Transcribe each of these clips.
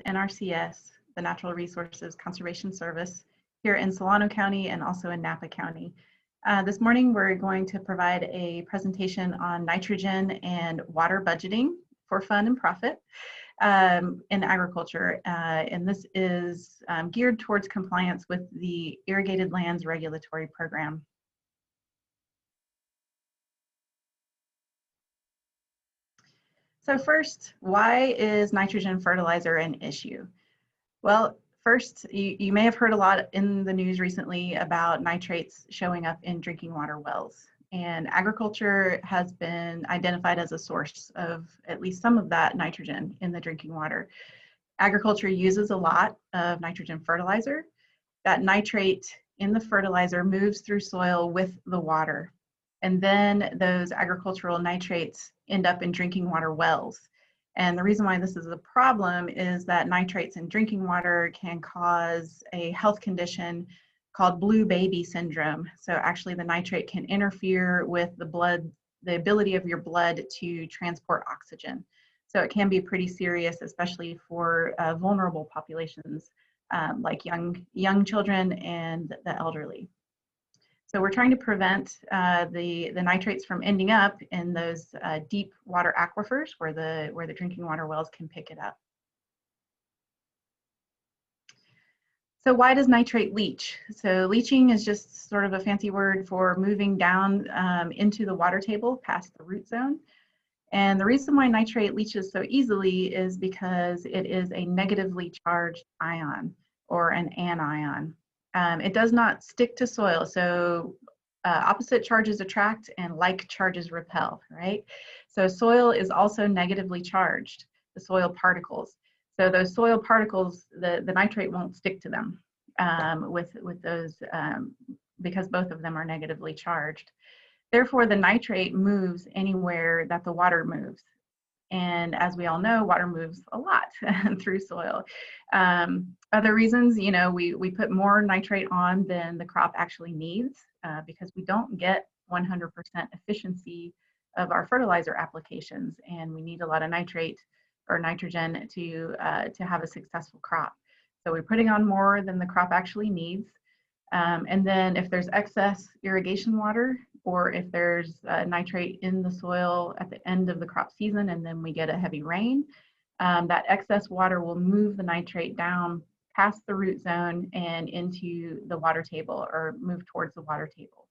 NRCS, the Natural Resources Conservation Service, here in Solano County and also in Napa County. This morning, we're going to provide a presentation on nitrogen and water budgeting for fun and profit in agriculture. And this is geared towards compliance with the Irrigated Lands Regulatory Program. So first, why is nitrogen fertilizer an issue? Well, first, you may have heard a lot in the news recently about nitrates showing up in drinking water wells. And agriculture has been identified as a source of at least some of that nitrogen in the drinking water. Agriculture uses a lot of nitrogen fertilizer. That nitrate in the fertilizer moves through soil with the water. And then those agricultural nitrates end up in drinking water wells. And the reason why this is a problem is that nitrates in drinking water can cause a health condition called blue baby syndrome. So actually the nitrate can interfere with the ability of your blood to transport oxygen. So it can be pretty serious, especially for vulnerable populations like young children and the elderly. So we're trying to prevent the nitrates from ending up in those deep water aquifers where the drinking water wells can pick it up. So why does nitrate leach? So leaching is just sort of a fancy word for moving down into the water table past the root zone. And the reason why nitrate leaches so easily is because it is a negatively charged ion or an anion. It does not stick to soil, so opposite charges attract and like charges repel, right? So soil is also negatively charged, the soil particles. So those soil particles, the nitrate won't stick to them with those because both of them are negatively charged. Therefore, the nitrate moves anywhere that the water moves. And as we all know, water moves a lot through soil. Other reasons, you know, we put more nitrate on than the crop actually needs because we don't get 100% efficiency of our fertilizer applications, and we need a lot of nitrate or nitrogen to have a successful crop. So we're putting on more than the crop actually needs. And then if there's excess irrigation water, or if there's nitrate in the soil at the end of the crop season and then we get a heavy rain, that excess water will move the nitrate down past the root zone and into the water table, or move towards the water table.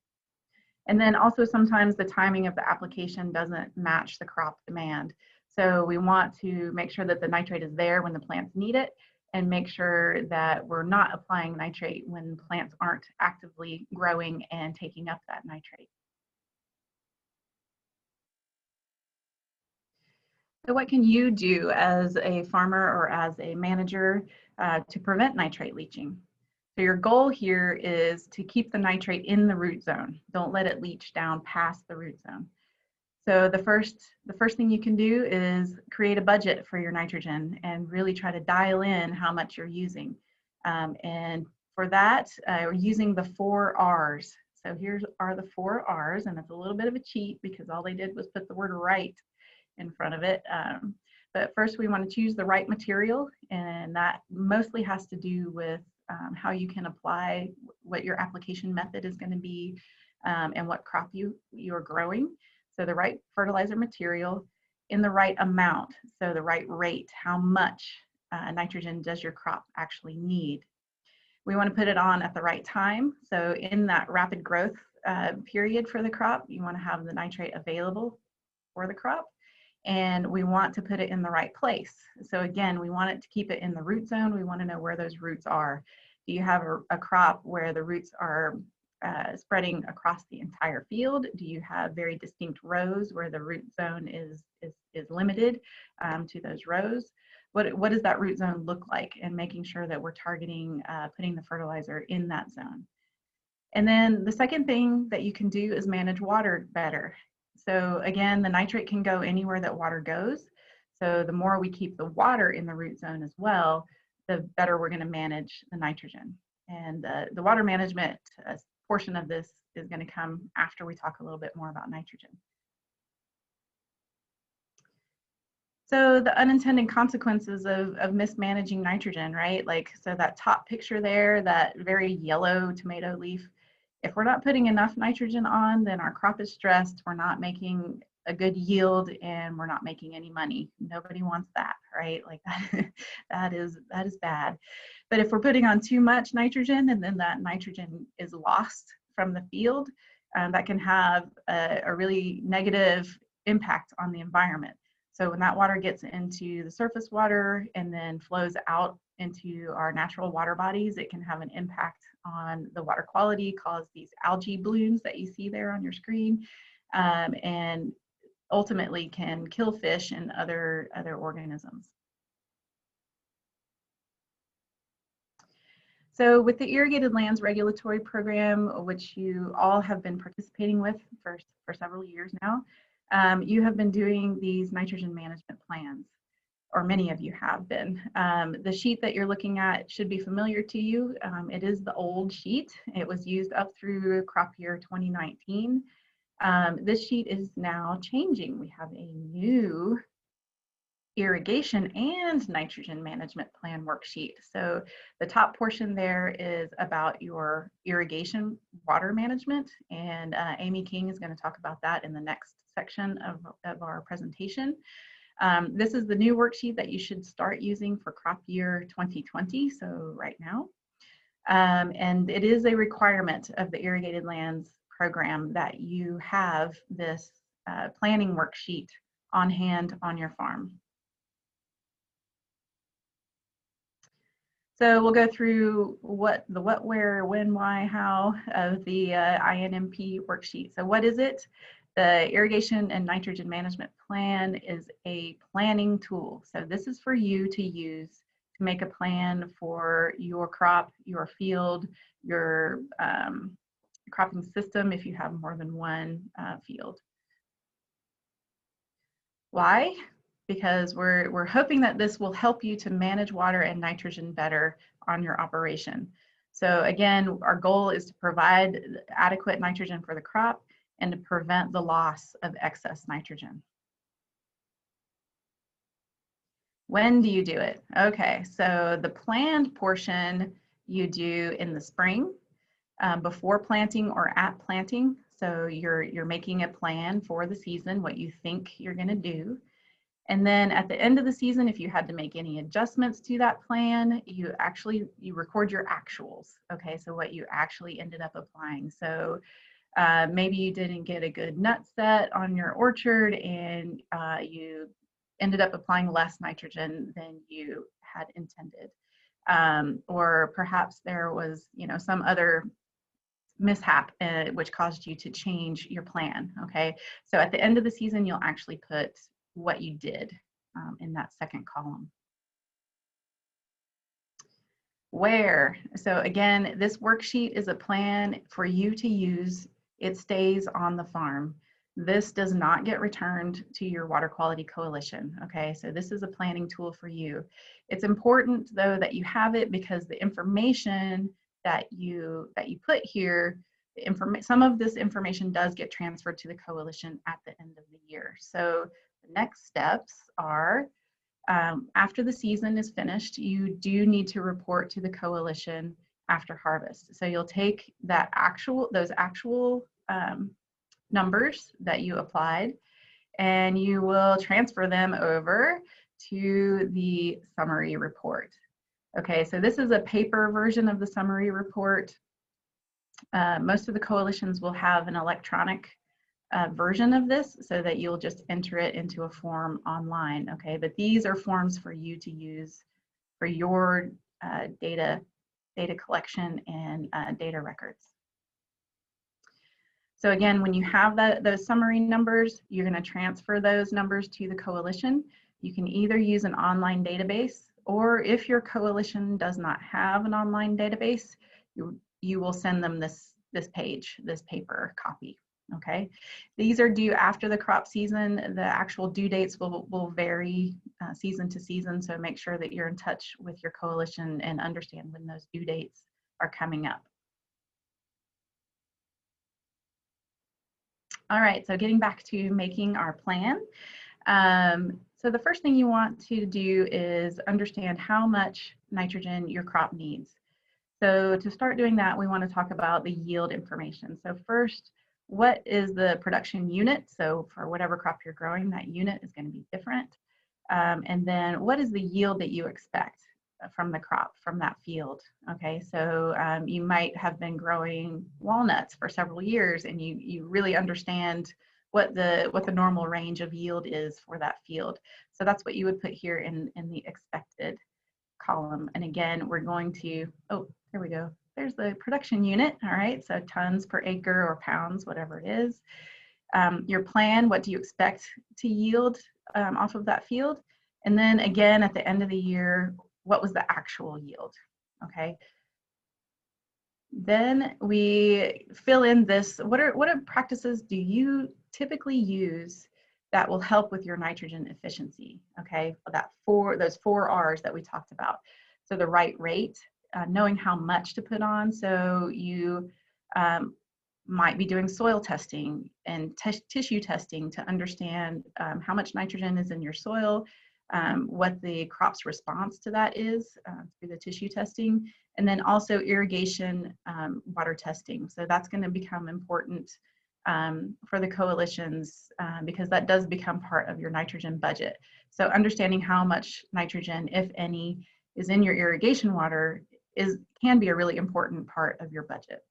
And then also sometimes the timing of the application doesn't match the crop demand. So we want to make sure that the nitrate is there when the plants need it, and make sure that we're not applying nitrate when plants aren't actively growing and taking up that nitrate. So what can you do as a farmer or as a manager to prevent nitrate leaching? So your goal here is to keep the nitrate in the root zone. Don't let it leach down past the root zone. So the first thing you can do is create a budget for your nitrogen and really try to dial in how much you're using. And for that, we're using the 4 R's. So here are the 4 R's, and it's a little bit of a cheat because all they did was put the word right in front of it. But first we want to choose the right material, and that mostly has to do with how you can apply, what your application method is going to be, and what crop you're growing. So the right fertilizer material in the right amount, so the right rate, how much nitrogen does your crop actually need. We want to put it on at the right time. So in that rapid growth period for the crop, you want to have the nitrate available for the crop. And we want to put it in the right place. So again, we want it to keep it in the root zone. We want to know where those roots are. Do you have a crop where the roots are spreading across the entire field? Do you have very distinct rows where the root zone is limited to those rows? What does that root zone look like? And making sure that we're targeting putting the fertilizer in that zone. And then the second thing that you can do is manage water better. So again, the nitrate can go anywhere that water goes. So the more we keep the water in the root zone as well, the better we're going to manage the nitrogen. And the water management portion of this is going to come after we talk a little bit more about nitrogen. So the unintended consequences of mismanaging nitrogen, right? Like, so that top picture there, that very yellow tomato leaf, if we're not putting enough nitrogen on, then our crop is stressed, we're not making a good yield, and we're not making any money. Nobody wants that, right? Like that, that is bad. But if we're putting on too much nitrogen and then that nitrogen is lost from the field, that can have a really negative impact on the environment. So when that water gets into the surface water and then flows out into our natural water bodies, it can have an impact on the water quality, cause these algae blooms that you see there on your screen, and ultimately can kill fish and other organisms. So with the Irrigated Lands Regulatory Program, which you all have been participating with for several years now, you have been doing these nitrogen management plans, or many of you have been. The sheet that you're looking at should be familiar to you. It is the old sheet. It was used up through crop year 2019. This sheet is now changing. We have a new irrigation and nitrogen management plan worksheet. So the top portion there is about your irrigation water management, and Amy King is going to talk about that in the next section of our presentation. This is the new worksheet that you should start using for crop year 2020, so right now. And it is a requirement of the Irrigated Lands program that you have this planning worksheet on hand on your farm. So we'll go through what the what, where, when, why, how of the INMP worksheet. So what is it? The Irrigation and Nitrogen Management Plan is a planning tool. So this is for you to use to make a plan for your crop, your field, your cropping system if you have more than one field. Why? Because we're hoping that this will help you to manage water and nitrogen better on your operation. So again, our goal is to provide adequate nitrogen for the crop and to prevent the loss of excess nitrogen. When do you do it? Okay, so the planned portion you do in the spring, before planting or at planting. So you're making a plan for the season, what you think you're going to do. And then at the end of the season, if you had to make any adjustments to that plan, you record your actuals. Okay, so what you actually ended up applying. So maybe you didn't get a good nut set on your orchard and you ended up applying less nitrogen than you had intended. Or perhaps there was, some other mishap which caused you to change your plan. Okay, so at the end of the season, you'll actually put what you did in that second column. Where? So again, this worksheet is a plan for you to use. It stays on the farm. This does not get returned to your Water Quality Coalition. Okay, so this is a planning tool for you. It's important though that you have it because the information that you put here, some of this information does get transferred to the coalition at the end of the year. So the next steps are, after the season is finished, you do need to report to the coalition after harvest. So you'll take those actual numbers that you applied, and you will transfer them over to the summary report. Okay, so this is a paper version of the summary report. Most of the coalitions will have an electronic version of this so that you'll just enter it into a form online. Okay, but these are forms for you to use for your data collection and data records. So again, when you have those summary numbers, you're going to transfer those numbers to the coalition. You can either use an online database, or if your coalition does not have an online database, you will send them this paper copy. Okay, these are due after the crop season. The actual due dates will vary season to season, so make sure that you're in touch with your coalition and understand when those due dates are coming up. All right, so getting back to making our plan. So the first thing you want to do is understand how much nitrogen your crop needs. So to start doing that, we want to talk about the yield information. So first, what is the production unit? So for whatever crop you're growing, that unit is going to be different. And then what is the yield that you expect from the crop, from that field? Okay, so you might have been growing walnuts for several years and you really understand what the normal range of yield is for that field. So that's what you would put here in the expected column. And again, we're going to, oh, there we go. There's the production unit, all right? So tons per acre or pounds, whatever it is. Your plan, what do you expect to yield off of that field? And then again, at the end of the year, what was the actual yield, okay? Then we fill in this, what are practices do you typically use that will help with your nitrogen efficiency, okay? Those four R's that we talked about. So the right rate, knowing how much to put on. So you might be doing soil testing and tissue testing to understand how much nitrogen is in your soil, what the crop's response to that is through the tissue testing, and then also irrigation water testing. So that's going to become important for the coalitions because that does become part of your nitrogen budget. So understanding how much nitrogen, if any, is in your irrigation water can be a really important part of your budget.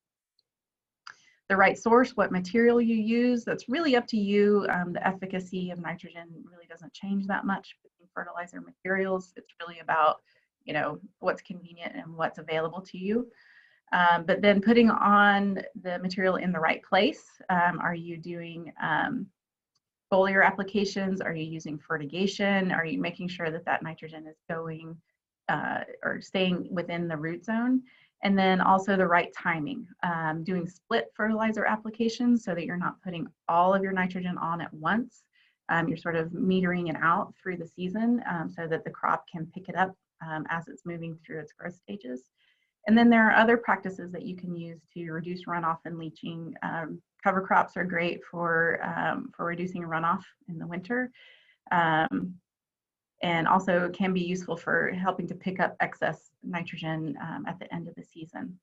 The right source, what material you use, that's really up to you. The efficacy of nitrogen really doesn't change that much between fertilizer materials. It's really about, you know, what's convenient and what's available to you. But then putting on the material in the right place. Are you doing foliar applications? Are you using fertigation? Are you making sure that that nitrogen is going or staying within the root zone? And then also the right timing, doing split fertilizer applications so that you're not putting all of your nitrogen on at once. You're sort of metering it out through the season so that the crop can pick it up as it's moving through its growth stages. And then there are other practices that you can use to reduce runoff and leaching. Cover crops are great for reducing runoff in the winter. And also can be useful for helping to pick up excess nitrogen at the end of the season.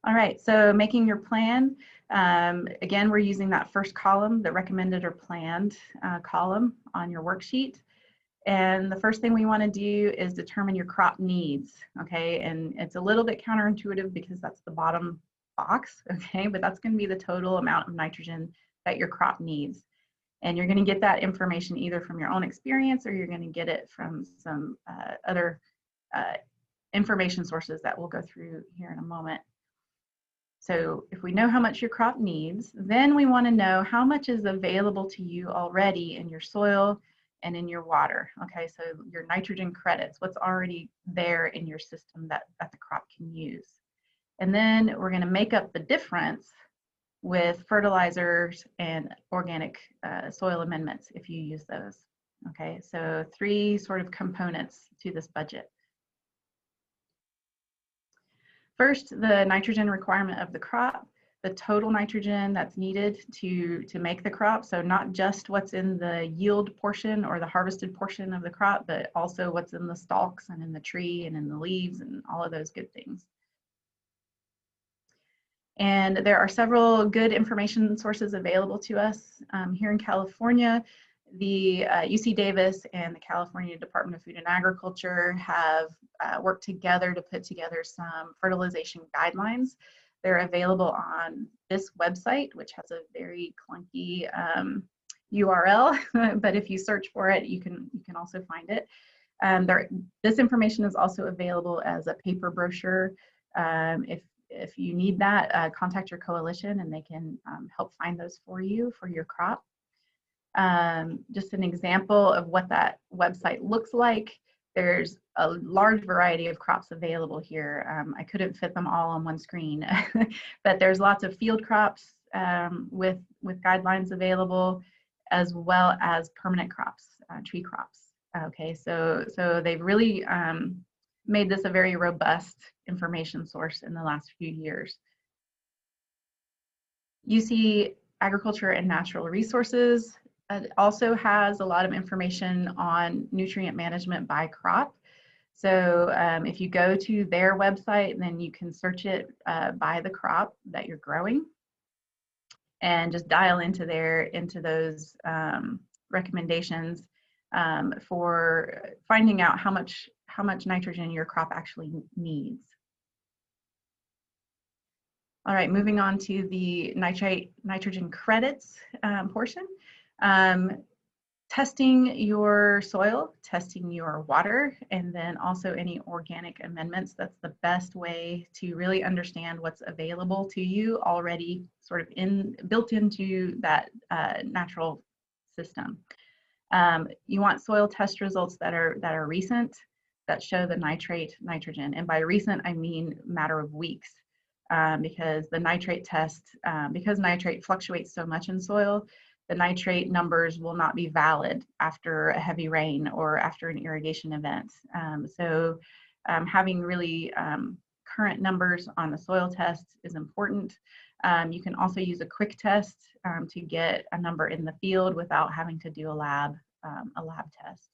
All right, so making your plan. Again, we're using that first column, the recommended or planned column on your worksheet. And the first thing we want to do is determine your crop needs, okay? And it's a little bit counterintuitive because that's the bottom box, okay? But that's going to be the total amount of nitrogen that your crop needs. And you're going to get that information either from your own experience or you're going to get it from some other information sources that we'll go through here in a moment. So if we know how much your crop needs, then we want to know how much is available to you already in your soil and in your water. Okay, so your nitrogen credits, what's already there in your system that the crop can use. And then we're going to make up the difference with fertilizers and organic soil amendments if you use those. Okay, so three sort of components to this budget. First, the nitrogen requirement of the crop, the total nitrogen that's needed to make the crop. So not just what's in the yield portion or the harvested portion of the crop, but also what's in the stalks and in the tree and in the leaves and all of those good things. And there are several good information sources available to us here in California. The UC Davis and the California Department of Food and Agriculture have worked together to put together some fertilization guidelines. They're available on this website, which has a very clunky URL, but if you search for it, you can also find it. This information is also available as a paper brochure. If you need that, contact your coalition and they can help find those for you for your crop. Just an example of what that website looks like. There's a large variety of crops available here. I couldn't fit them all on one screen, but there's lots of field crops with guidelines available, as well as permanent crops, tree crops. Okay, so they've really made this a very robust information source in the last few years. UC Agriculture and Natural Resources also has a lot of information on nutrient management by crop. So if you go to their website, then you can search it by the crop that you're growing and just dial into those recommendations for finding out how much nitrogen your crop actually needs. All right, moving on to the nitrogen credits portion. Testing your soil, testing your water, and then also any organic amendments. That's the best way to really understand what's available to you already sort of built into that natural system. You want soil test results that are recent, that show the nitrogen. And by recent, I mean matter of weeks. Because the nitrate test, because nitrate fluctuates so much in soil, the nitrate numbers will not be valid after a heavy rain or after an irrigation event. So having really current numbers on the soil test is important. You can also use a quick test to get a number in the field without having to do a lab test.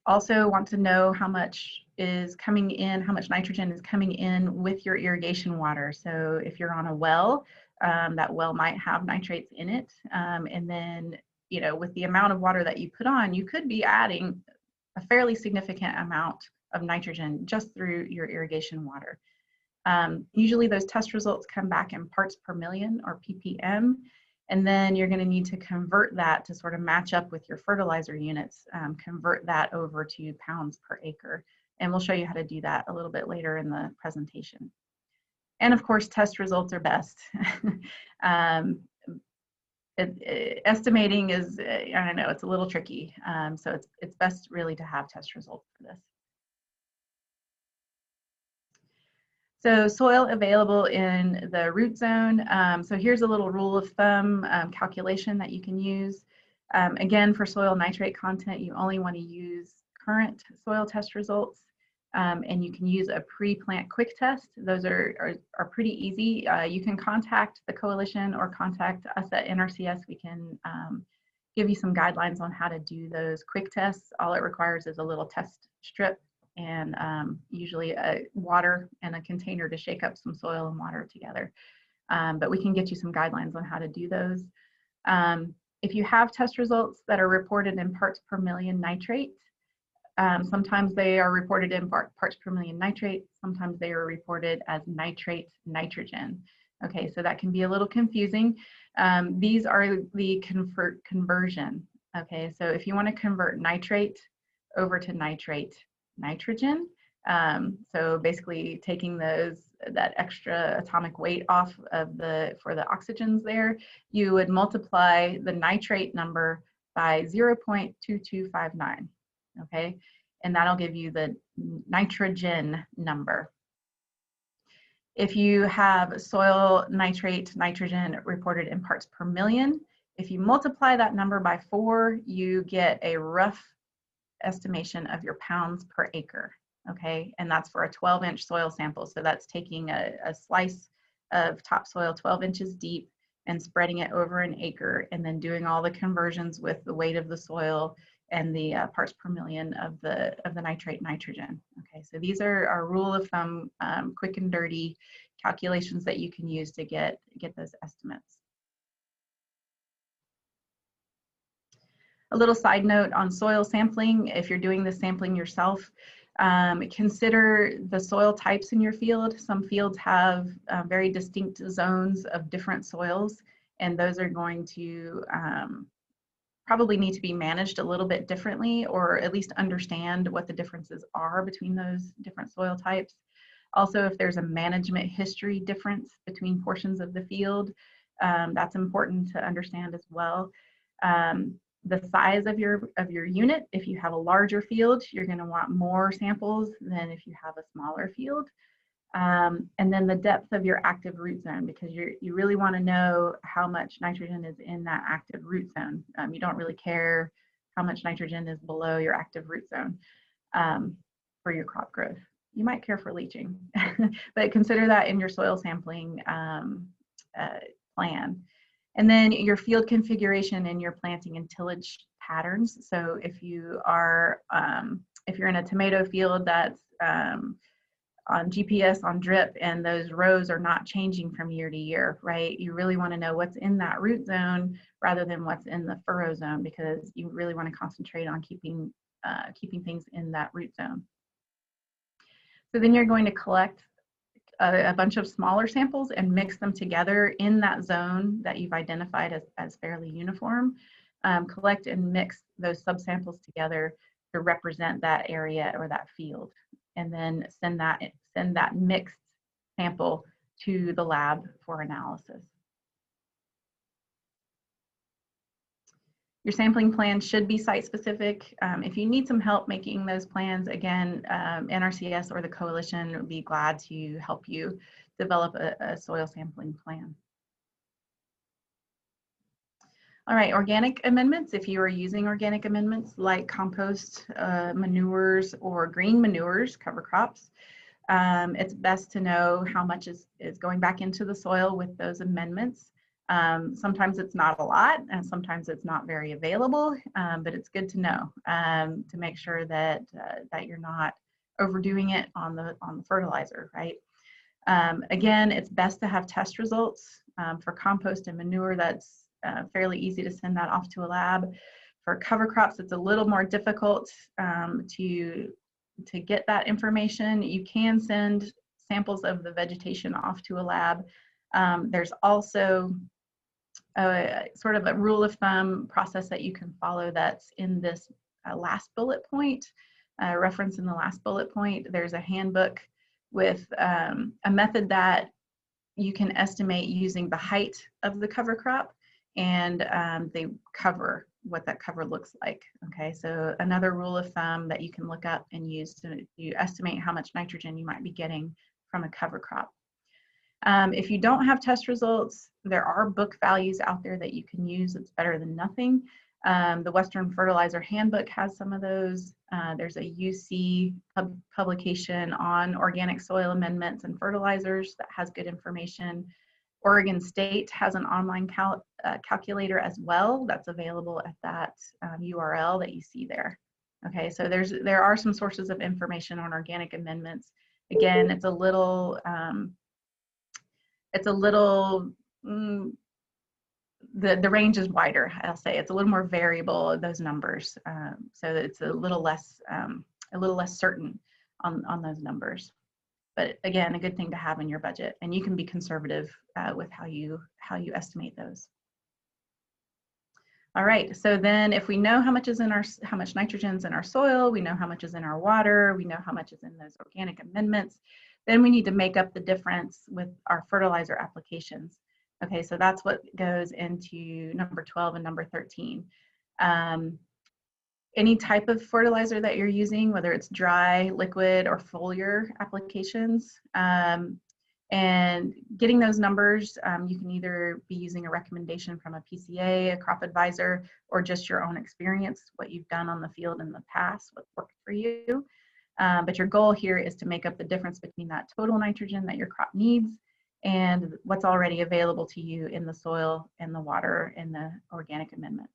Also want to know how much is coming in, how much nitrogen is coming in with your irrigation water. So if you're on a well, that well might have nitrates in it. And then, you know, with the amount of water that you put on, you could be adding a fairly significant amount of nitrogen just through your irrigation water. Usually those test results come back in parts per million or ppm. And then you're going to need to convert that to sort of match up with your fertilizer units, convert that over to pounds per acre. And we'll show you how to do that a little bit later in the presentation. And of course, test results are best. Estimating is, I don't know, it's a little tricky. So it's best really to have test results for this. So soil available in the root zone. So here's a little rule of thumb calculation that you can use. Again, for soil nitrate content, you only want to use current soil test results, and you can use a pre-plant quick test. Those are pretty easy. You can contact the coalition or contact us at NRCS. We can give you some guidelines on how to do those quick tests. All it requires is a little test strip and usually water and a container to shake up some soil and water together. But we can get you some guidelines on how to do those. If you have test results that are reported in parts per million nitrate, sometimes they are reported in parts per million nitrate, sometimes they are reported as nitrate nitrogen. Okay, so that can be a little confusing. These are the conversion. Okay, so if you want to convert nitrate over to nitrate nitrogen, so basically taking that extra atomic weight off of for the oxygens there, you would multiply the nitrate number by 0.2259, okay? And that'll give you the nitrogen number. If you have soil nitrate nitrogen reported in parts per million, if you multiply that number by 4, you get a rough estimation of your pounds per acre, okay? And that's for a 12-inch soil sample. So that's taking a slice of topsoil 12 inches deep and spreading it over an acre, and then doing all the conversions with the weight of the soil and the parts per million of the nitrate nitrogen. Okay, so these are our rule of thumb, quick and dirty calculations that you can use to get those estimates. A little side note on soil sampling: if you're doing the sampling yourself, consider the soil types in your field. Some fields have very distinct zones of different soils, and those are going to probably need to be managed a little bit differently, or at least understand what the differences are between those different soil types. Also, if there's a management history difference between portions of the field, that's important to understand as well. The size of your unit: if you have a larger field, you're going to want more samples than if you have a smaller field. And then the depth of your active root zone, because you really want to know how much nitrogen is in that active root zone. You don't really care how much nitrogen is below your active root zone for your crop growth. You might care for leaching, but consider that in your soil sampling plan. And then your field configuration and your planting and tillage patterns. So if you are, if you're in a tomato field that's on GPS, on drip, and those rows are not changing from year to year, right? You really want to know what's in that root zone rather than what's in the furrow zone, because you really want to concentrate on keeping things in that root zone. So then you're going to collect a bunch of smaller samples and mix them together in that zone that you've identified as fairly uniform. Collect and mix those subsamples together to represent that area or that field, and then send that mixed sample to the lab for analysis. Your sampling plan should be site-specific. If you need some help making those plans, again, NRCS or the coalition would be glad to help you develop a soil sampling plan. All right, organic amendments. If you are using organic amendments like compost, manures, or green manures, cover crops, it's best to know how much is going back into the soil with those amendments. Sometimes it's not a lot, and sometimes it's not very available, but it's good to know to make sure that that you're not overdoing it on the fertilizer, right? Again, it's best to have test results for compost and manure. That's fairly easy to send that off to a lab. For cover crops, it's a little more difficult to get that information. You can send samples of the vegetation off to a lab. There's also sort of a rule of thumb process that you can follow that's in this last bullet point, reference in the last bullet point. There's a handbook with a method that you can estimate using the height of the cover crop and the cover, what that cover looks like. Okay, so another rule of thumb that you can look up and use to estimate how much nitrogen you might be getting from a cover crop. If you don't have test results, there are book values out there that you can use. It's better than nothing. The Western Fertilizer Handbook has some of those. There's a UC publication on organic soil amendments and fertilizers that has good information. Oregon State has an online calculator as well that's available at that URL that you see there. Okay, so there are some sources of information on organic amendments. Again, it's a little the range is wider. I'll say it's a little more variable, those numbers, so that it's a little less certain on those numbers. But again, a good thing to have in your budget, and you can be conservative with how you estimate those. All right, so then if we know how much nitrogen is in our soil, we know how much is in our water, we know how much is in those organic amendments, then we need to make up the difference with our fertilizer applications. Okay, so that's what goes into number 12 and number 13. Any type of fertilizer that you're using, whether it's dry, liquid, or foliar applications, and getting those numbers, you can either be using a recommendation from a PCA, a crop advisor, or just your own experience, what you've done on the field in the past, what worked for you. But your goal here is to make up the difference between that total nitrogen that your crop needs and what's already available to you in the soil and the water and the organic amendment.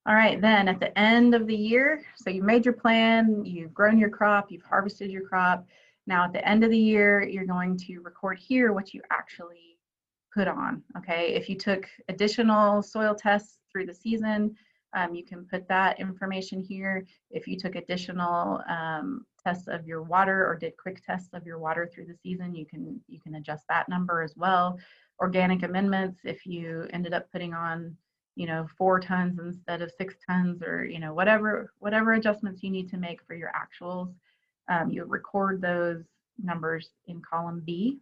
All right, then at the end of the year, so you've made your plan, you've grown your crop, you've harvested your crop. Now at the end of the year, you're going to record here what you actually put on, okay? If you took additional soil tests through the season, you can put that information here. If you took additional tests of your water or did quick tests of your water through the season, you can adjust that number as well. Organic amendments, if you ended up putting on 4 tons instead of 6 tons, or whatever adjustments you need to make for your actuals, you record those numbers in column B.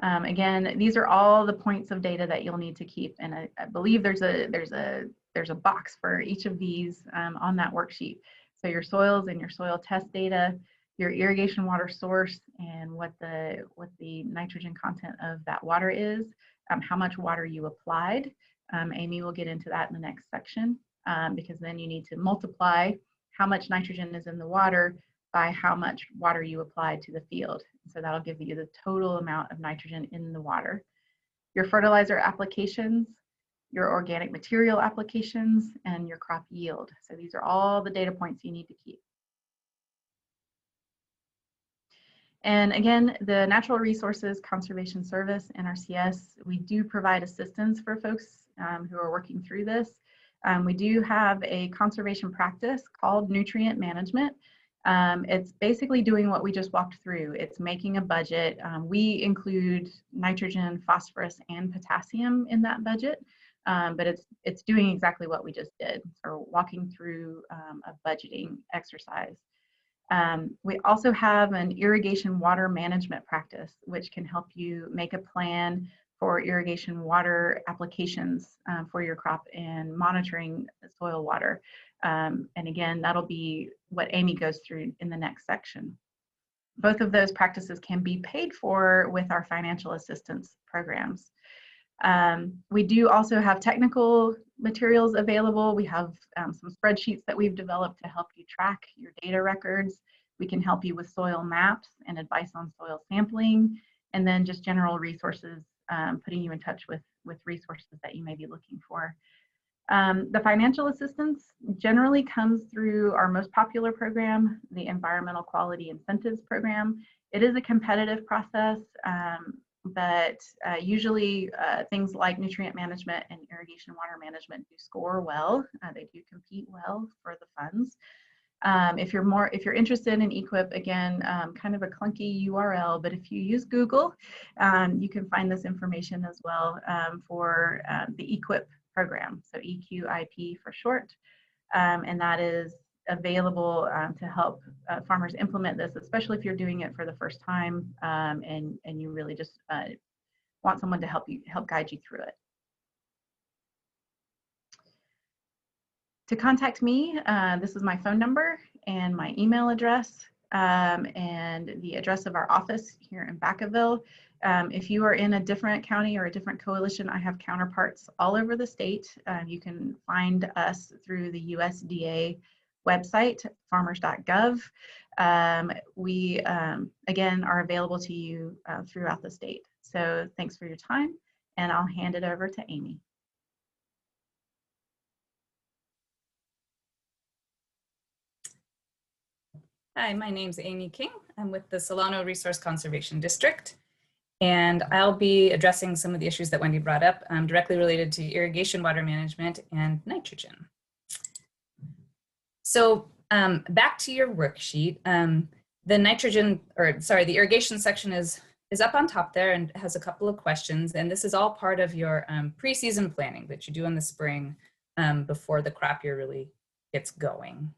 Again, these are all the points of data that you'll need to keep, and I believe there's a box for each of these on that worksheet. So your soils and your soil test data, your irrigation water source, and what the nitrogen content of that water is, how much water you applied. Amy will get into that in the next section, because then you need to multiply how much nitrogen is in the water by how much water you apply to the field. So that'll give you the total amount of nitrogen in the water. Your fertilizer applications, your organic material applications, and your crop yield. So these are all the data points you need to keep. And again, the Natural Resources Conservation Service, NRCS, we do provide assistance for folks who are working through this. We do have a conservation practice called nutrient management. It's basically doing what we just walked through. It's making a budget. We include nitrogen, phosphorus, and potassium in that budget, but it's doing exactly what we just did. So walking through a budgeting exercise. We also have an irrigation water management practice, which can help you make a plan for irrigation water applications for your crop and monitoring soil water. And again, that'll be what Amy goes through in the next section. Both of those practices can be paid for with our financial assistance programs. We do also have technical materials available. We have some spreadsheets that we've developed to help you track your data records. We can help you with soil maps and advice on soil sampling, and then just general resources, putting you in touch with resources that you may be looking for. The financial assistance generally comes through our most popular program, the Environmental Quality Incentives Program. It is a competitive process, but usually things like nutrient management and irrigation water management do score well. They do compete well for the funds. If you're interested in EQIP, again, kind of a clunky URL, but if you use Google, you can find this information as well for the EQIP program, so EQIP for short, and that is available to help farmers implement this, especially if you're doing it for the first time and you really just want someone to help guide you through it. To contact me, this is my phone number and my email address and the address of our office here in Vacaville. If you are in a different county or a different coalition, I have counterparts all over the state. You can find us through the USDA website, farmers.gov. We, again, are available to you throughout the state. So thanks for your time, and I'll hand it over to Amy. Hi, my name's Amy King. I'm with the Solano Resource Conservation District, and I'll be addressing some of the issues that Wendy brought up directly related to irrigation water management and nitrogen. So back to your worksheet, the irrigation section is up on top there and has a couple of questions, and this is all part of your pre-season planning that you do in the spring before the crop year really gets going.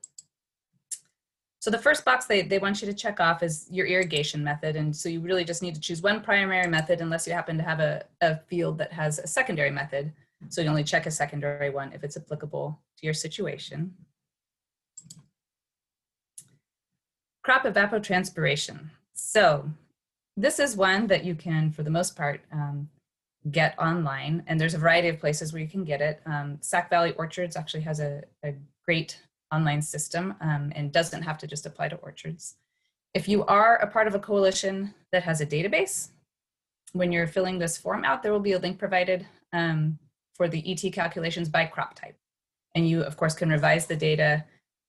So the first box they want you to check off is your irrigation method, and so you really just need to choose one primary method unless you happen to have a field that has a secondary method. So you only check a secondary one if it's applicable to your situation. Crop evapotranspiration. So this is one that you can, for the most part, get online, and there's a variety of places where you can get it. Sac Valley Orchards actually has a great online system and doesn't have to just apply to orchards. If you are a part of a coalition that has a database, when you're filling this form out, there will be a link provided for the ET calculations by crop type. And you, of course, can revise the data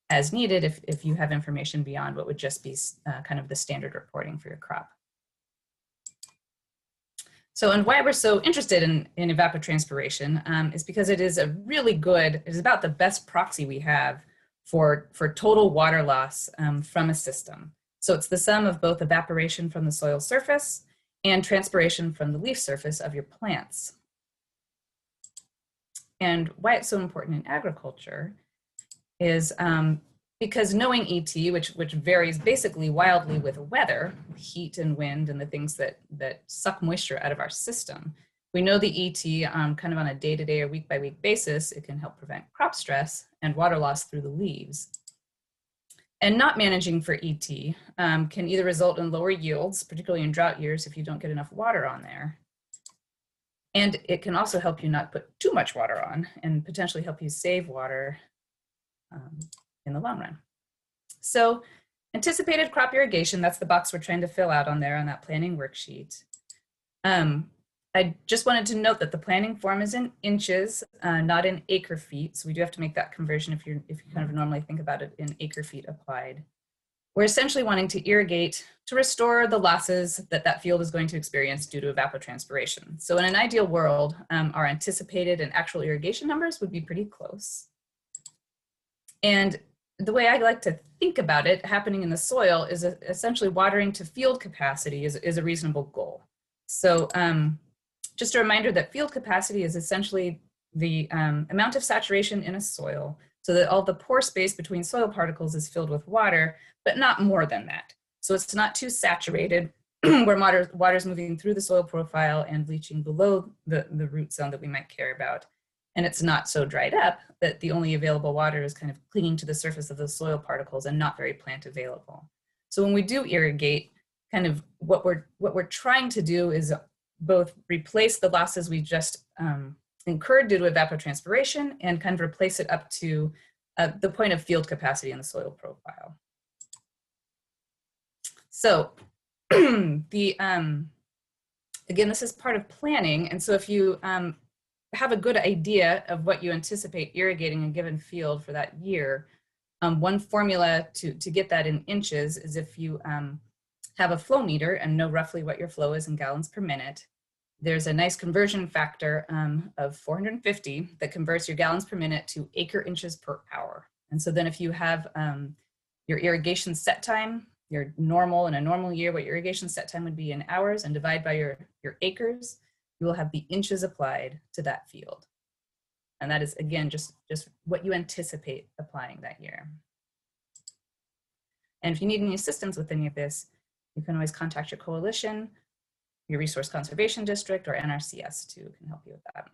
as needed if you have information beyond what would just be kind of the standard reporting for your crop. So, and why we're so interested in evapotranspiration is because it is about the best proxy we have for total water loss from a system. So it's the sum of both evaporation from the soil surface and transpiration from the leaf surface of your plants. And why it's so important in agriculture is because knowing ET, which varies basically wildly with weather, heat and wind and the things that suck moisture out of our system, we know the ET kind of on a day-to-day or week-by-week basis. It can help prevent crop stress and water loss through the leaves. And not managing for ET can either result in lower yields, particularly in drought years if you don't get enough water on there. And it can also help you not put too much water on and potentially help you save water in the long run. So Anticipated crop irrigation, that's the box we're trying to fill out on there on that planning worksheet. I just wanted to note that the planning form is in inches, not in acre feet. So we do have to make that conversion if you kind of normally think about it in acre feet applied. We're essentially wanting to irrigate to restore the losses that that field is going to experience due to evapotranspiration. So in an ideal world, our anticipated and actual irrigation numbers would be pretty close. And the way I like to think about it happening in the soil is essentially watering to field capacity is a reasonable goal. So just a reminder that field capacity is essentially the amount of saturation in a soil so that all the pore space between soil particles is filled with water, but not more than that. So it's not too saturated where water is moving through the soil profile and leaching below the root zone that we might care about. And it's not so dried up that the only available water is kind of clinging to the surface of the soil particles and not very plant available. So when we do irrigate, kind of what we're trying to do is both replace the losses we just incurred due to evapotranspiration and kind of replace it up to the point of field capacity in the soil profile. So again, this is part of planning. And so if you have a good idea of what you anticipate irrigating a given field for that year, one formula to get that in inches is if you have a flow meter and know roughly what your flow is in gallons per minute. There's a nice conversion factor of 450 that converts your gallons per minute to acre inches per hour. And so then if you have your irrigation set time, your normal in a normal year, what your irrigation set time would be in hours, and divide by your acres, you will have the inches applied to that field. And that is, again, just what you anticipate applying that year. And if you need any assistance with any of this, you can always contact your coalition, your resource conservation district, or NRCS too can help you with that.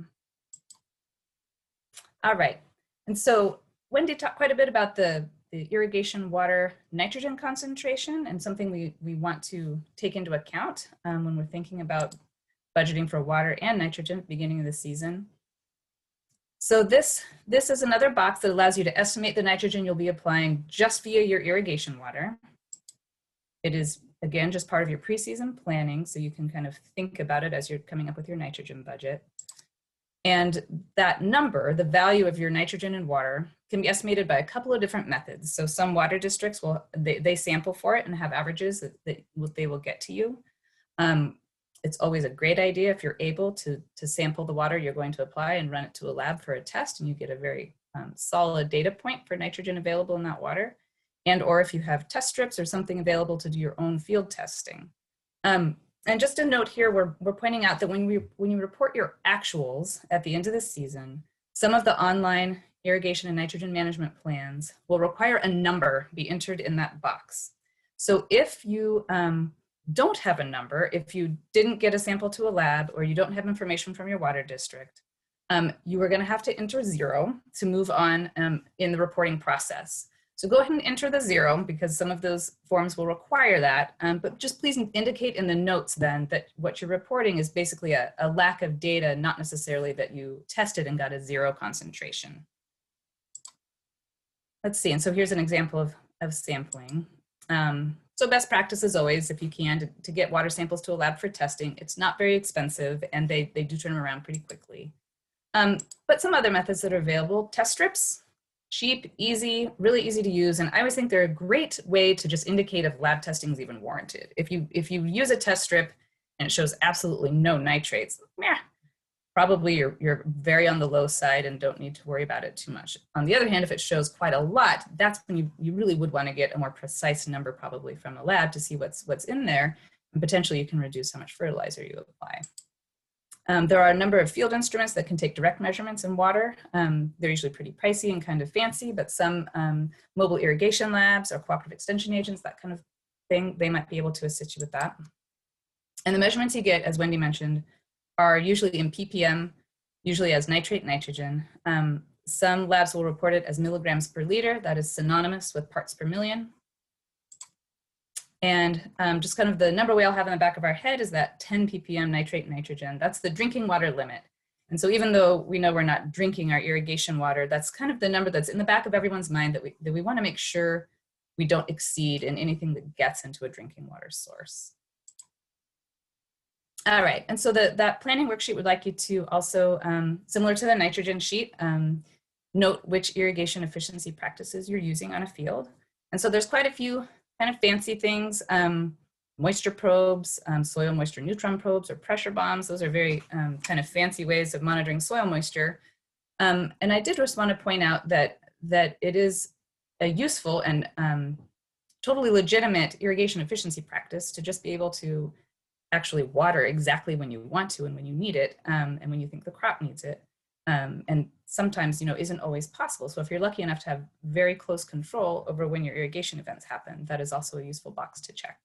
All right, and so Wendy talked quite a bit about the irrigation water nitrogen concentration, and something we want to take into account when we're thinking about budgeting for water and nitrogen at the beginning of the season. So this is another box that allows you to estimate the nitrogen you'll be applying just via your irrigation water. It is, again, just part of your preseason planning, so you can kind of think about it as you're coming up with your nitrogen budget. And that number, the value of your nitrogen and water, can be estimated by a couple of different methods. So some water districts they sample for it and have averages that they will get to you. It's always a great idea if you're able to sample the water you're going to apply and run it to a lab for a test, and you get a very solid data point for nitrogen available in that water. And or if you have test strips or something available to do your own field testing. And just a note here, we're pointing out that when you report your actuals at the end of the season, some of the online irrigation and nitrogen management plans will require a number be entered in that box. So if you don't have a number, if you didn't get a sample to a lab, or you don't have information from your water district, you are going to have to enter 0 to move on in the reporting process. So go ahead and enter the 0 because some of those forms will require that, but just please indicate in the notes then that what you're reporting is basically a lack of data, not necessarily that you tested and got a 0 concentration. Let's see, and so here's an example of sampling. So best practice is always, if you can, to get water samples to a lab for testing. It's not very expensive, and they do turn them around pretty quickly. But some other methods that are available, test strips. Cheap, easy, really easy to use, and I always think they're a great way to just indicate if lab testing is even warranted. If you use a test strip and it shows absolutely no nitrates, probably you're very on the low side and don't need to worry about it too much. On the other hand, if it shows quite a lot, that's when you really would want to get a more precise number probably from the lab to see what's in there, and potentially you can reduce how much fertilizer you apply. There are a number of field instruments that can take direct measurements in water. They're usually pretty pricey and kind of fancy, but some mobile irrigation labs or cooperative extension agents, that kind of thing, they might be able to assist you with that. And the measurements you get, as Wendy mentioned, are usually in ppm, usually as nitrate nitrogen. Some labs will report it as milligrams per liter. That is synonymous with parts per million. And just kind of the number we all have in the back of our head is that 10 ppm nitrate nitrogen. That's the drinking water limit. And so even though we know we're not drinking our irrigation water, that's kind of the number that's in the back of everyone's mind that we want to make sure we don't exceed in anything that gets into a drinking water source. All right, and so that planning worksheet would like you to also, similar to the nitrogen sheet, note which irrigation efficiency practices you're using on a field. And so there's quite a few kind of fancy things, moisture probes, soil moisture neutron probes, or pressure bombs. Those are very kind of fancy ways of monitoring soil moisture. And I did just want to point out that it is a useful and totally legitimate irrigation efficiency practice to just be able to actually water exactly when you want to and when you need it, and when you think the crop needs it. And sometimes, isn't always possible. So if you're lucky enough to have very close control over when your irrigation events happen, that is also a useful box to check.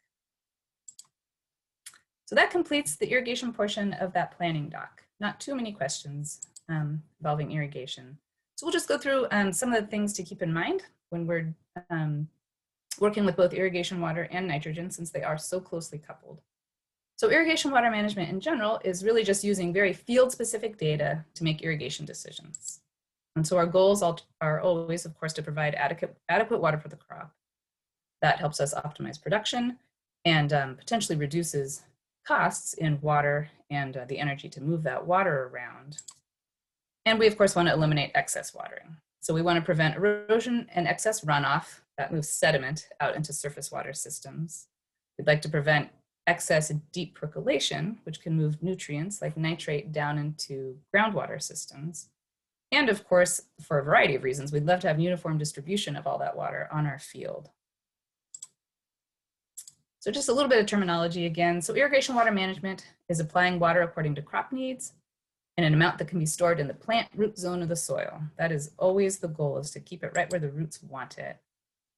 So that completes the irrigation portion of that planning doc. Not too many questions involving irrigation. So we'll just go through some of the things to keep in mind when we're working with both irrigation water and nitrogen, since they are so closely coupled. So irrigation water management in general is really just using very field-specific data to make irrigation decisions. And so our goals are always, of course, to provide adequate water for the crop. That helps us optimize production and potentially reduces costs in water and the energy to move that water around. And we, of course, want to eliminate excess watering. So we want to prevent erosion and excess runoff that moves sediment out into surface water systems. We'd like to prevent excess deep percolation, which can move nutrients like nitrate down into groundwater systems. And of course, for a variety of reasons, we'd love to have uniform distribution of all that water on our field. So just a little bit of terminology again. So irrigation water management is applying water according to crop needs in an amount that can be stored in the plant root zone of the soil. That is always the goal, is to keep it right where the roots want it.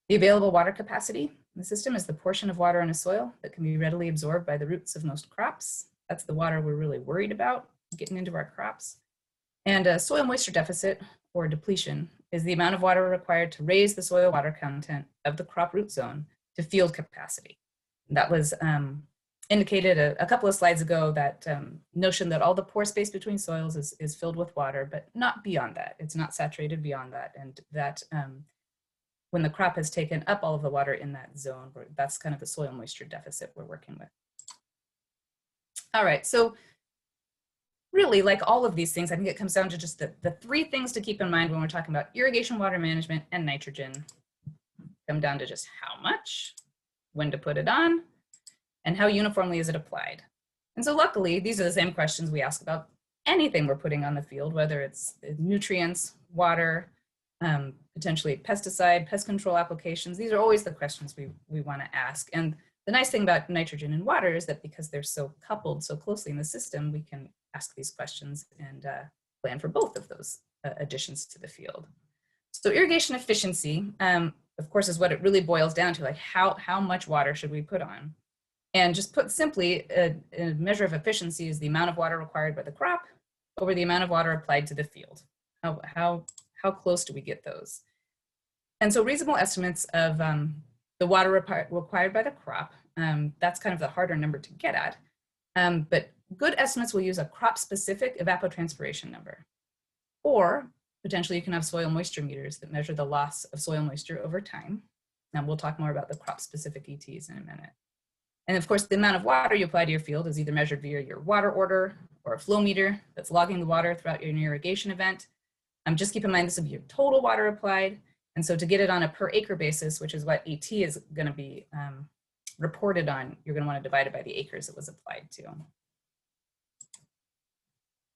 The available water capacity in the system is the portion of water in a soil that can be readily absorbed by the roots of most crops. That's the water we're really worried about getting into our crops. And a soil moisture deficit, or depletion, is the amount of water required to raise the soil water content of the crop root zone to field capacity. That was indicated a couple of slides ago, that notion that all the pore space between soils is filled with water, but not beyond that. It's not saturated beyond that. And that when the crop has taken up all of the water in that zone, that's kind of the soil moisture deficit we're working with. All right, so really, like all of these things, I think it comes down to just the three things to keep in mind when we're talking about irrigation water management and nitrogen. Come down to just how much, when to put it on, and how uniformly is it applied. And so luckily, these are the same questions we ask about anything we're putting on the field, whether it's nutrients, water, potentially pesticide, pest control applications. These are always the questions we want to ask. And the nice thing about nitrogen and water is that because they're so coupled so closely in the system, we can ask these questions and plan for both of those additions to the field. So irrigation efficiency, of course, is what it really boils down to, like how much water should we put on? And just put simply, a measure of efficiency is the amount of water required by the crop over the amount of water applied to the field. How close do we get those? And so reasonable estimates of the water required by the crop, that's kind of the harder number to get at. But good estimates will use a crop-specific evapotranspiration number. Or potentially you can have soil moisture meters that measure the loss of soil moisture over time. And we'll talk more about the crop-specific ETs in a minute. And of course, the amount of water you apply to your field is either measured via your water order or a flow meter that's logging the water throughout your irrigation event. Just keep in mind this will be your total water applied. And so to get it on a per acre basis, which is what ET is going to be reported on, you're going to want to divide it by the acres it was applied to.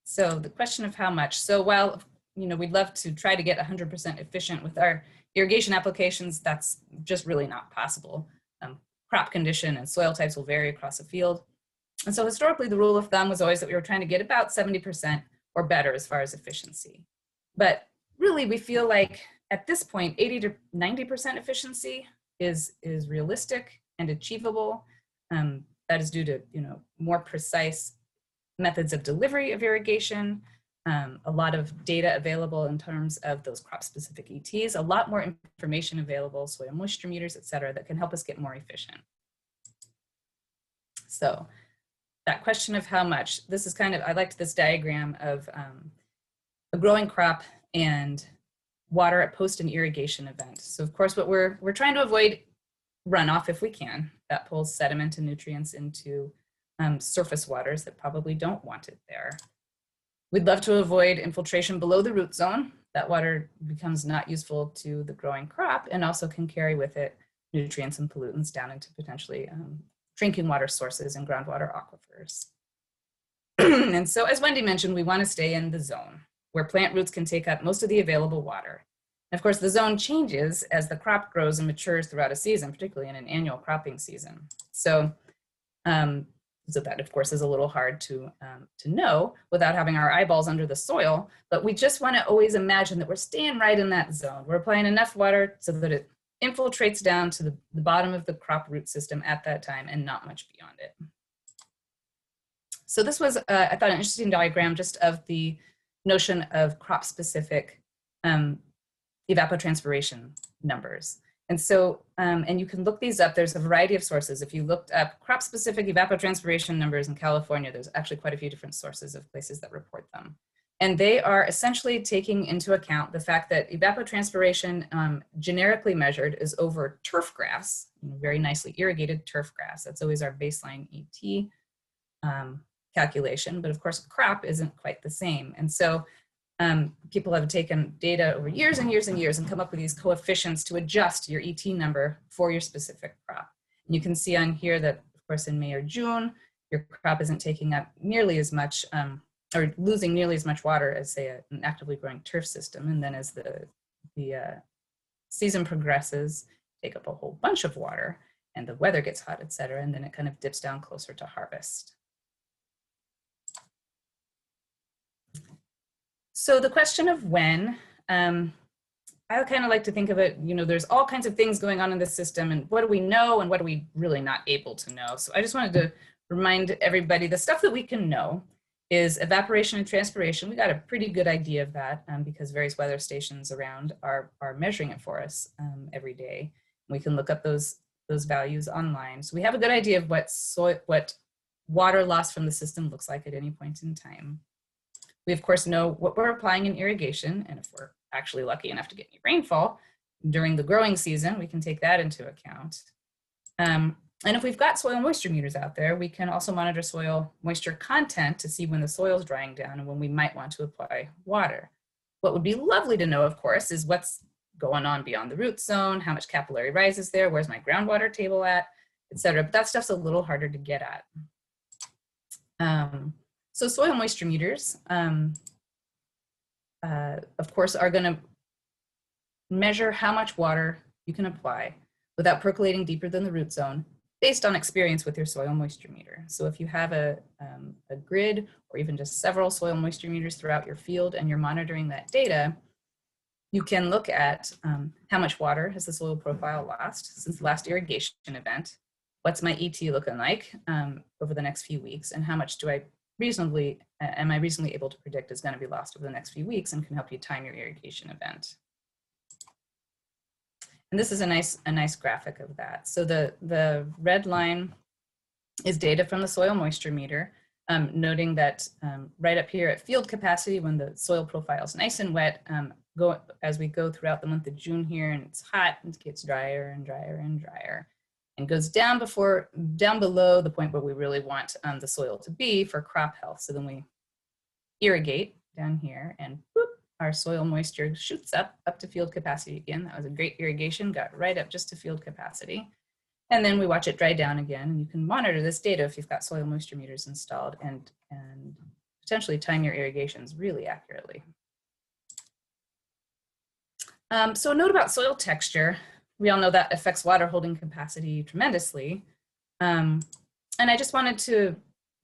So the question of how much. So while we'd love to try to get 100% efficient with our irrigation applications, that's just really not possible. Crop condition and soil types will vary across a field. And so historically, the rule of thumb was always that we were trying to get about 70% or better as far as efficiency. But really, we feel like at this point, 80 to 90% efficiency is realistic and achievable. That is due to more precise methods of delivery of irrigation, a lot of data available in terms of those crop-specific ETs, a lot more information available, soil moisture meters, et cetera, that can help us get more efficient. So that question of how much, this is kind of, I liked this diagram of a growing crop and water at post and irrigation event. So of course, what we're trying to avoid runoff if we can. That pulls sediment and nutrients into surface waters that probably don't want it there. We'd love to avoid infiltration below the root zone. That water becomes not useful to the growing crop and also can carry with it nutrients and pollutants down into potentially drinking water sources and groundwater aquifers. And so as Wendy mentioned, we want to stay in the zone where plant roots can take up most of the available water. And of course, the zone changes as the crop grows and matures throughout a season, particularly in an annual cropping season. So, so that of course is a little hard to know without having our eyeballs under the soil, but we just want to always imagine that we're staying right in that zone. We're applying enough water so that it infiltrates down to the bottom of the crop root system at that time and not much beyond it. So this was, I thought, an interesting diagram just of the notion of crop-specific evapotranspiration numbers. And so, and you can look these up. There's a variety of sources. If you looked up crop-specific evapotranspiration numbers in California, there's actually quite a few different sources of places that report them. And they are essentially taking into account the fact that evapotranspiration generically measured is over turf grass, very nicely irrigated turf grass. That's always our baseline ET calculation, but of course crop isn't quite the same. And so people have taken data over years and years and years and come up with these coefficients to adjust your ET number for your specific crop. And you can see on here that, of course, in May or June, your crop isn't taking up nearly as much or losing nearly as much water as, say, an actively growing turf system. And then as the season progresses, take up a whole bunch of water and the weather gets hot, et cetera, and then it kind of dips down closer to harvest. So the question of when, I kind of like to think of it, there's all kinds of things going on in the system, and what do we know and what are we really not able to know? So I just wanted to remind everybody the stuff that we can know is evaporation and transpiration. We got a pretty good idea of that because various weather stations around are measuring it for us every day. We can look up those values online. So we have a good idea of what water loss from the system looks like at any point in time. We, of course, know what we're applying in irrigation, and if we're actually lucky enough to get any rainfall during the growing season, we can take that into account. And if we've got soil moisture meters out there, we can also monitor soil moisture content to see when the soil is drying down and when we might want to apply water. What would be lovely to know, of course, is what's going on beyond the root zone, how much capillary rise is there, where's my groundwater table at, et cetera. But that stuff's a little harder to get at. So soil moisture meters, of course, are going to measure how much water you can apply without percolating deeper than the root zone based on experience with your soil moisture meter. So if you have a grid or even just several soil moisture meters throughout your field and you're monitoring that data, you can look at how much water has the soil profile lost since the last irrigation event, what's my ET looking like over the next few weeks, and how much am I reasonably able to predict is going to be lost over the next few weeks, and can help you time your irrigation event. And this is a nice graphic of that. So the red line is data from the soil moisture meter, noting that right up here at field capacity, when the soil profile is nice and wet, as we go throughout the month of June here and it's hot, it gets drier and drier and drier, and goes down below the point where we really want the soil to be for crop health. So then we irrigate down here, and whoop, our soil moisture shoots up to field capacity again. That was a great irrigation, got right up just to field capacity. And then we watch it dry down again, and you can monitor this data if you've got soil moisture meters installed and potentially time your irrigations really accurately. So a note about soil texture. We all know that affects water holding capacity tremendously. And I just wanted to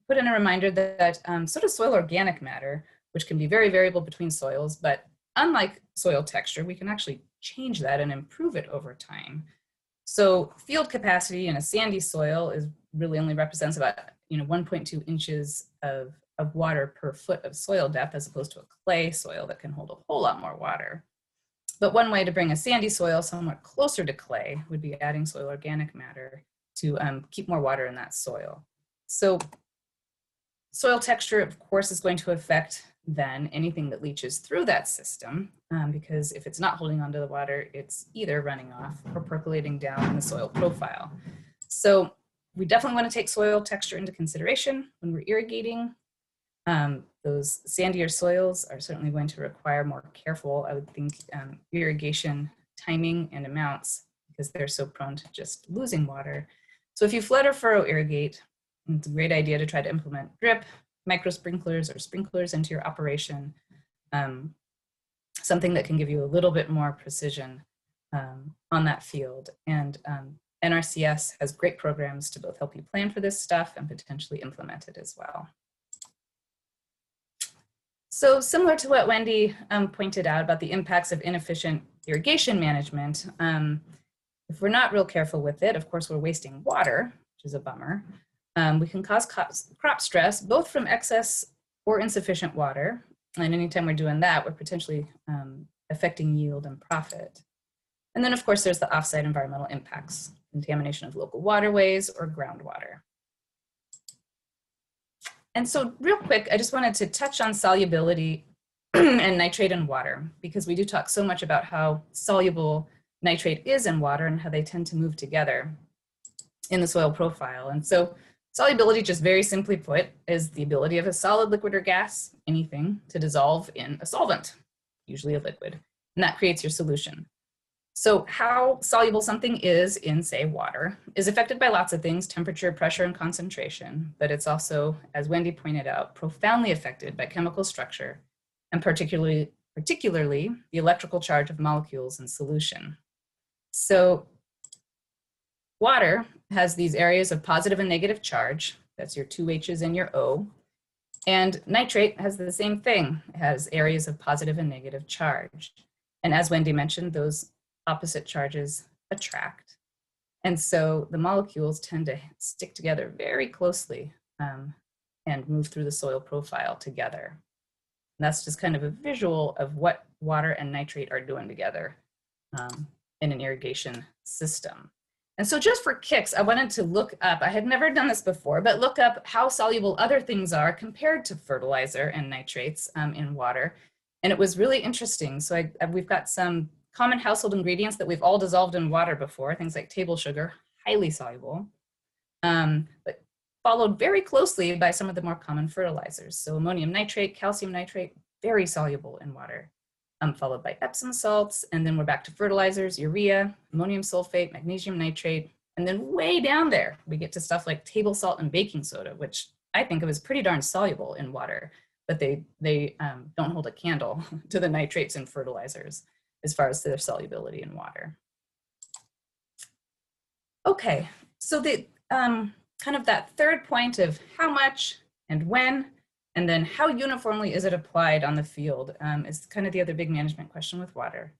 put in a reminder that so does soil organic matter, which can be very variable between soils, but unlike soil texture, we can actually change that and improve it over time. So field capacity in a sandy soil really only represents about 1.2 inches of water per foot of soil depth, as opposed to a clay soil that can hold a whole lot more water. But one way to bring a sandy soil somewhat closer to clay would be adding soil organic matter to keep more water in that soil. So soil texture, of course, is going to affect than anything that leaches through that system, because if it's not holding onto the water, it's either running off or percolating down in the soil profile. So we definitely want to take soil texture into consideration when we're irrigating. Those sandier soils are certainly going to require more careful, I would think, irrigation timing and amounts, because they're so prone to just losing water. So if you flood or furrow irrigate, it's a great idea to try to implement drip, micro sprinklers, or sprinklers into your operation. Something that can give you a little bit more precision on that field. And NRCS has great programs to both help you plan for this stuff and potentially implement it as well. So similar to what Wendy pointed out about the impacts of inefficient irrigation management, if we're not real careful with it, of course, we're wasting water, which is a bummer. We can cause crop stress, both from excess or insufficient water. And anytime we're doing that, we're potentially affecting yield and profit. And then, of course, there's the offsite environmental impacts, contamination of local waterways or groundwater. And so real quick, I just wanted to touch on solubility and nitrate in water, because we do talk so much about how soluble nitrate is in water and how they tend to move together in the soil profile. And so solubility, just very simply put, is the ability of a solid, liquid, or gas, anything, to dissolve in a solvent, usually a liquid, and that creates your solution. So how soluble something is in, say, water is affected by lots of things, temperature, pressure, and concentration, but it's also, as Wendy pointed out, profoundly affected by chemical structure, and particularly the electrical charge of molecules in solution. So water has these areas of positive and negative charge. That's your 2 H's and your O. And nitrate has the same thing. It has areas of positive and negative charge. And as Wendy mentioned, those opposite charges attract. And so the molecules tend to stick together very closely and move through the soil profile together. And that's just kind of a visual of what water and nitrate are doing together in an irrigation system. And so just for kicks, I wanted to look up, I had never done this before, but look up how soluble other things are compared to fertilizer and nitrates in water. And it was really interesting. So we've got some common household ingredients that we've all dissolved in water before, things like table sugar, highly soluble, but followed very closely by some of the more common fertilizers. So ammonium nitrate, calcium nitrate, very soluble in water, followed by Epsom salts, and then we're back to fertilizers, urea, ammonium sulfate, magnesium nitrate, and then way down there, we get to stuff like table salt and baking soda, which I think of as pretty darn soluble in water, but they don't hold a candle to the nitrates and fertilizers as far as their solubility in water. Okay, so the kind of that third point of how much and when, and then how uniformly is it applied on the field is kind of the other big management question with water.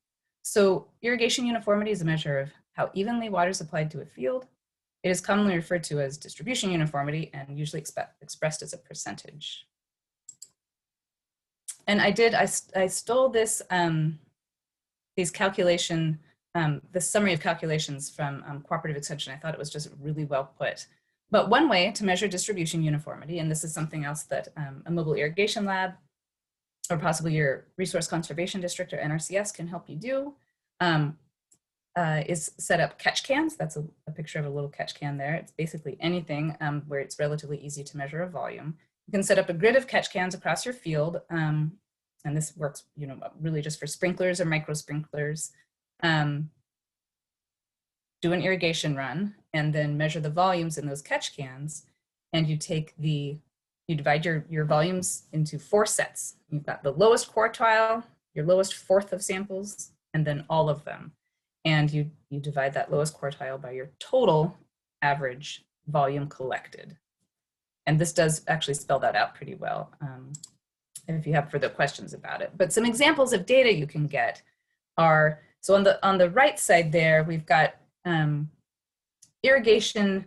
So irrigation uniformity is a measure of how evenly water is applied to a field. It is commonly referred to as distribution uniformity and usually expressed as a percentage. And I stole this, these calculation, the summary of calculations from Cooperative Extension. I thought it was just really well put. But one way to measure distribution uniformity, and this is something else that a mobile irrigation lab or possibly your resource conservation district or NRCS can help you do, is set up catch cans. That's a picture of a little catch can there. It's basically anything where it's relatively easy to measure a volume. You can set up a grid of catch cans across your field, and this works, really just for sprinklers or micro sprinklers. Do an irrigation run and then measure the volumes in those catch cans, and you divide your volumes into 4 sets. You've got the lowest quartile, your lowest fourth of samples, and then all of them. And you divide that lowest quartile by your total average volume collected. And this does actually spell that out pretty well if you have further questions about it. But some examples of data you can get are, so on the right side there, we've got irrigation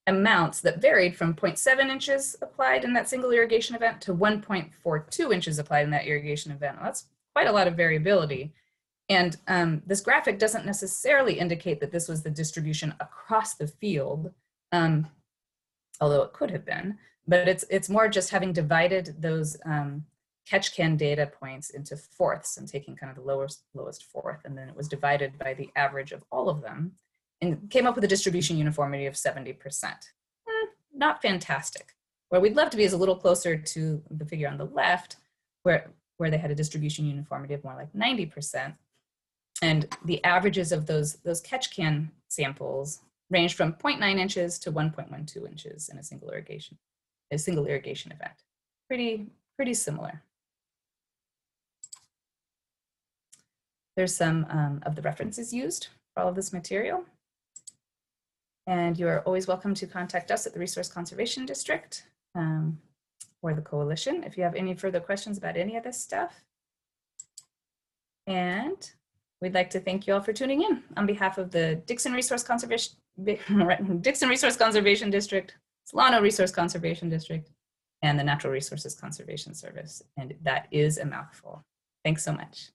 amounts that varied from 0.7 inches applied in that single irrigation event to 1.42 inches applied in that irrigation event. Well, that's quite a lot of variability. And this graphic doesn't necessarily indicate that this was the distribution across the field, although it could have been, but it's more just having divided those catch can data points into fourths and taking kind of the lowest fourth, and then it was divided by the average of all of them and came up with a distribution uniformity of 70%. Not fantastic. Where we'd love to be is a little closer to the figure on the left, where they had a distribution uniformity of more like 90%. And the averages of those catch can samples range from 0.9 inches to 1.12 inches in a single irrigation event. Pretty similar. There's some of the references used for all of this material. And you're always welcome to contact us at the Resource Conservation District or the Coalition if you have any further questions about any of this stuff. And we'd like to thank you all for tuning in on behalf of the Dixon Resource Conservation District, Solano Resource Conservation District, and the Natural Resources Conservation Service. And that is a mouthful. Thanks so much.